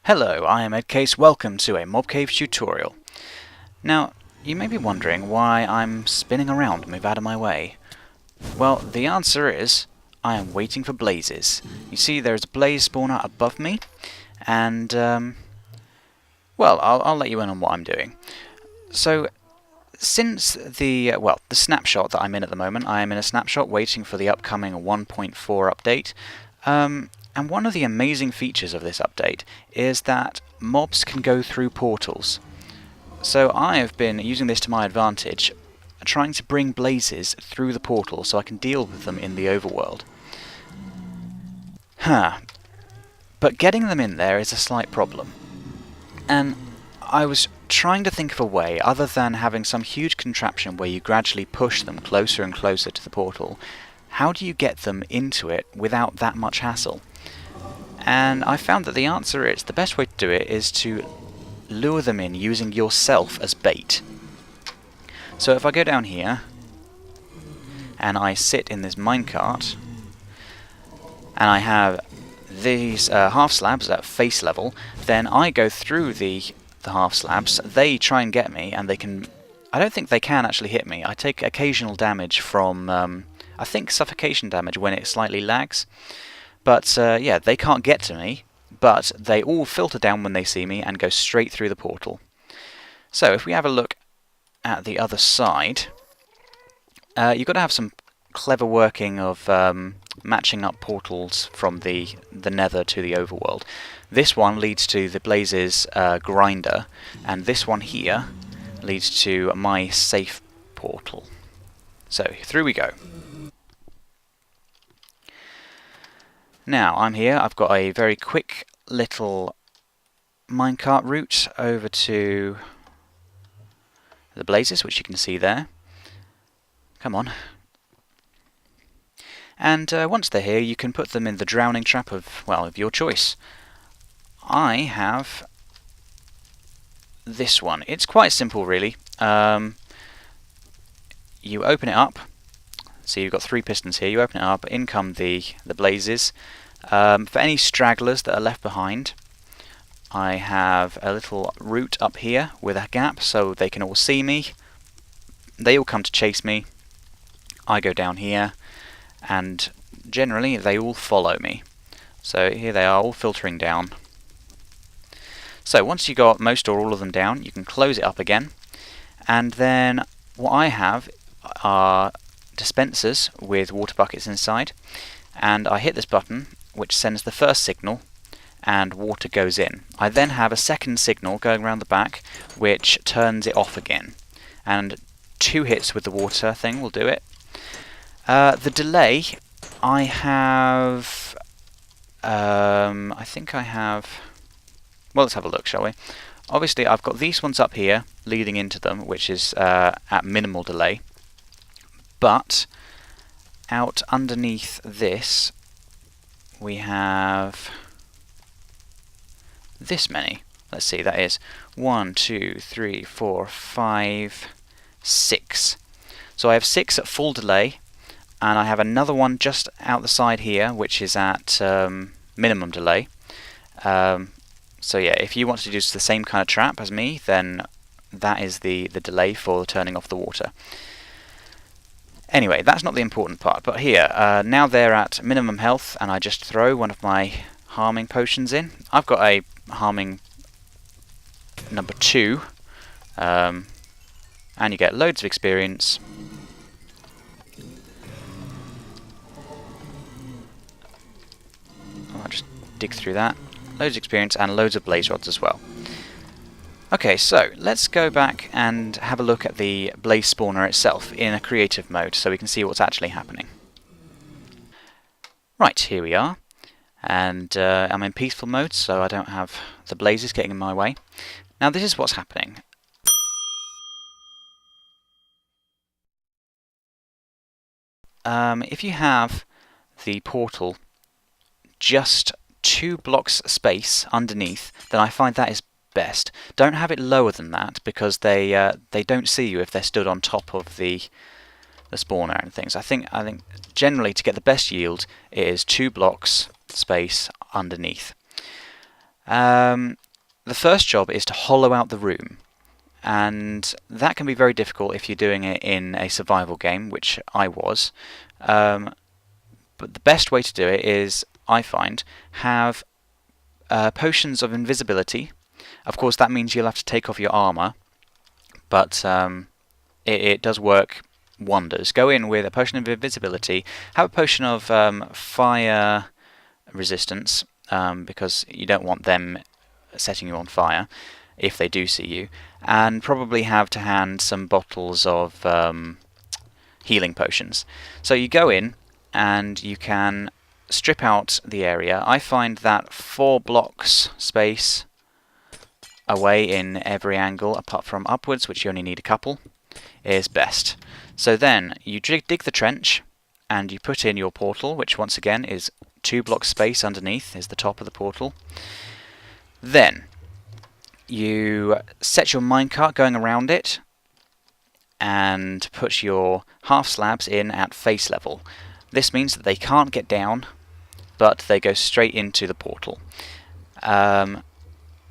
Hello, I am EddCase. Welcome to a MobCave tutorial. Now, you may be wondering why I'm spinning around, move out of my way. Well, the answer is, I am waiting for blazes. You see there's a blaze spawner above me, and, well, I'll let you in on what I'm doing. So, since the snapshot that I'm in at the moment, I am in a snapshot waiting for the upcoming 1.4 update. And one of the amazing features of this update is that mobs can go through portals. So I have been using this to my advantage, trying to bring blazes through the portal so I can deal with them in the overworld. But getting them in there is a slight problem. And I was trying to think of a way, other than having some huge contraption where you gradually push them closer and closer to the portal. How do you get them into it without that much hassle? And I found that the answer is, the best way to do it is to lure them in using yourself as bait. So if I go down here, and I sit in this minecart, and I have these half slabs at face level, then I go through the half slabs, they try and get me, and they can... I don't think they can actually hit me. I take occasional damage from, I think suffocation damage when it slightly lags. But yeah, they can't get to me, but they all filter down when they see me and go straight through the portal. So if we have a look at the other side, you've got to have some clever working of matching up portals from the nether to the overworld. This one leads to the Blaze's grinder, and this one here leads to my safe portal. So through we go. Now, I'm here, I've got a very quick little minecart route over to the blazes, which you can see there. Come on. And once they're here, you can put them in the drowning trap of your choice. I have this one. It's quite simple, really. You open it up. So you've got 3 pistons here, you open it up, in come the blazes. For any stragglers that are left behind, I have a little route up here with a gap so they can all see me. They all come to chase me. I go down here, and generally they all follow me. So here they are, all filtering down. So once you got most or all of them down, you can close it up again. And then what I have are dispensers with water buckets inside, and I hit this button which sends the first signal and water goes in. I then have a second signal going around the back which turns it off again, and 2 hits with the water thing will do it. The delay, I have I think I have, well, let's have a look, shall we? Obviously I've got these ones up here leading into them, which is at minimal delay. But out underneath this, we have this many. Let's see, that is 1, 2, 3, 4, 5, 6. So I have 6 at full delay, and I have another one just out the side here, which is at minimum delay. So yeah, if you want to do the same kind of trap as me, then that is the delay for turning off the water. Anyway, that's not the important part, but here, now they're at minimum health, and I just throw one of my harming potions in. I've got a harming number 2, and you get loads of experience. I'll just dig through that. Loads of experience and loads of blaze rods as well. Okay, so let's go back and have a look at the blaze spawner itself in a creative mode so we can see what's actually happening. Right, here we are, and I'm in peaceful mode so I don't have the blazes getting in my way. Now this is what's happening. If you have the portal just 2 blocks space underneath, then I find that is best. Don't have it lower than that because they don't see you if they're stood on top of the spawner and things. I think generally to get the best yield it is 2 blocks space underneath. The first job is to hollow out the room, and that can be very difficult if you're doing it in a survival game, which I was. But the best way to do it is, I find, have potions of invisibility. Of course, that means you'll have to take off your armor, but it does work wonders. Go in with a potion of invisibility, have a potion of fire resistance, because you don't want them setting you on fire if they do see you, and probably have to hand some bottles of healing potions. So you go in and you can strip out the area. I find that 4 blocks space away in every angle apart from upwards, which you only need a couple, is best. So then you dig the trench and you put in your portal, which once again is 2 blocks space underneath, is the top of the portal. Then you set your minecart going around it and put your half slabs in at face level. This means that they can't get down, but they go straight into the portal.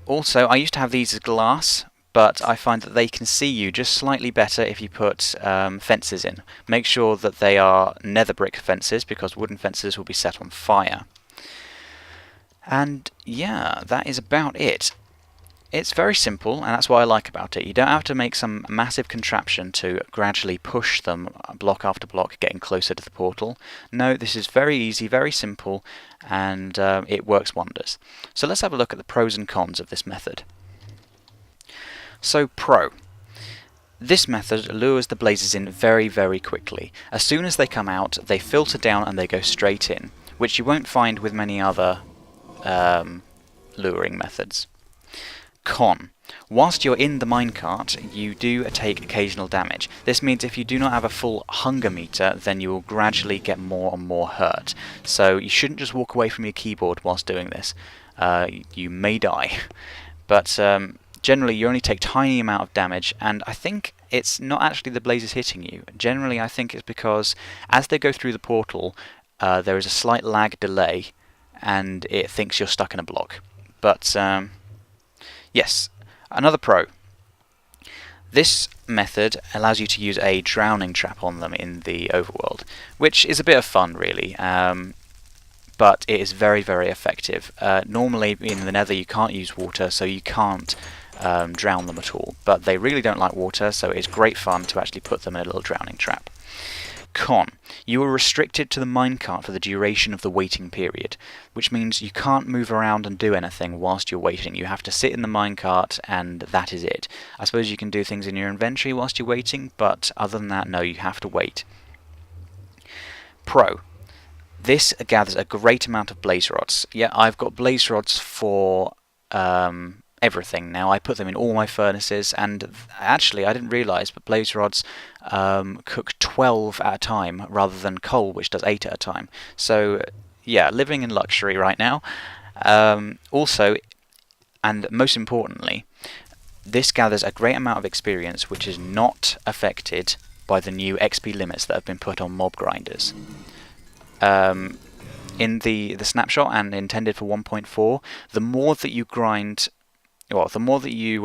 Also, I used to have these as glass, but I find that they can see you just slightly better if you put fences in. Make sure that they are nether brick fences, because wooden fences will be set on fire. And yeah, that is about it. It's very simple, and that's what I like about it. You don't have to make some massive contraption to gradually push them block after block, getting closer to the portal. No, this is very easy, very simple, and it works wonders. So let's have a look at the pros and cons of this method. So, pro. This method lures the blazes in very, very quickly. As soon as they come out, they filter down and they go straight in, which you won't find with many other luring methods. Con. Whilst you're in the minecart, you do take occasional damage. This means if you do not have a full hunger meter, then you will gradually get more and more hurt. So you shouldn't just walk away from your keyboard whilst doing this. You may die. But generally you only take tiny amount of damage, and I think it's not actually the blazes hitting you. Generally I think it's because as they go through the portal, there is a slight lag delay, and it thinks you're stuck in a block. But yes, another pro. This method allows you to use a drowning trap on them in the overworld, which is a bit of fun really, but it is very, very effective. Normally in the nether you can't use water, so you can't drown them at all, but they really don't like water, so it's great fun to actually put them in a little drowning trap. Con. You are restricted to the minecart for the duration of the waiting period, which means you can't move around and do anything whilst you're waiting. You have to sit in the minecart and that is it. I suppose you can do things in your inventory whilst you're waiting, but other than that, no, you have to wait. Pro. This gathers a great amount of blaze rods. Yeah, I've got blaze rods for everything now. I put them in all my furnaces, and actually I didn't realise, but blaze rods cook 12 at a time rather than coal, which does 8 at a time. So yeah, living in luxury right now. Also, and most importantly, this gathers a great amount of experience which is not affected by the new XP limits that have been put on mob grinders. In the snapshot and intended for 1.4, the more that you grind, well, the more that you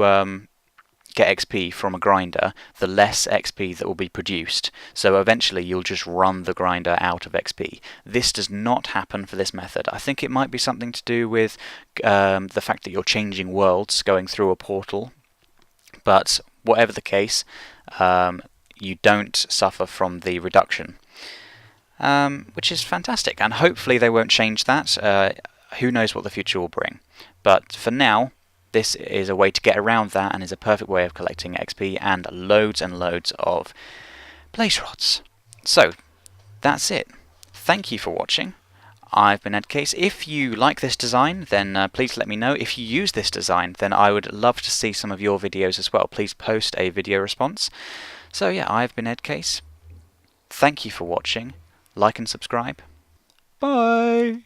get XP from a grinder, the less XP that will be produced. So eventually you'll just run the grinder out of XP. This does not happen for this method. I think it might be something to do with the fact that you're changing worlds, going through a portal. But whatever the case, you don't suffer from the reduction. Which is fantastic, and hopefully they won't change that. Who knows what the future will bring. But for now, this is a way to get around that, and is a perfect way of collecting XP and loads of blaze rods. So, that's it. Thank you for watching. I've been EddCase. If you like this design, then please let me know. If you use this design, then I would love to see some of your videos as well. Please post a video response. So yeah, I've been EddCase. Thank you for watching. Like and subscribe. Bye!